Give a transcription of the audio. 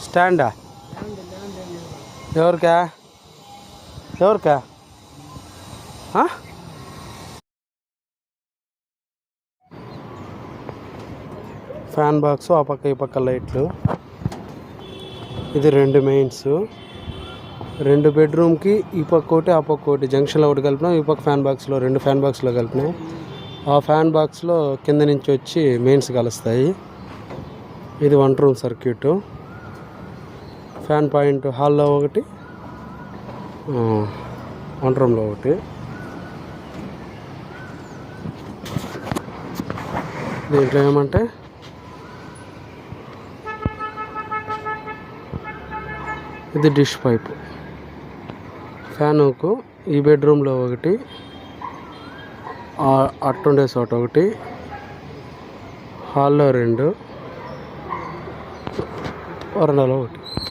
స్టాండా ఎవరికా ఎవరికా fan box ఆ పక్క ఈ పక్క లైట్లు. ఇది 2 మెయిన్స్. 2 బెడ్రూమ్కి ఈ పక్క ఒకటి ఆ పక్క ఒకటి జంక్షన్లో ఒకటి కలిపినాం. ఈ పక్క ఫ్యాన్ బాక్స్లో 2 ఫ్యాన్ బాక్స్లో కలిపినాం. ఆ ఫ్యాన్ బాక్స్లో కింద నుంచి వచ్చి మెయిన్స్ కలుస్తాయి. ఇది 1 రూమ్ సర్క్యూటు. ఫ్యాన్ పాయింట్ హాల్లో ఒకటి, 1 రూమ్లో ఒకటి. దీంట్లో ఏమంటే ఇది డిష్ పైపు. ఫ్యానుకు ఈ బెడ్రూమ్లో ఒకటి, అట్టుండే చోట ఒకటి, హాల్లో 2, వరండాలో ఒకటి.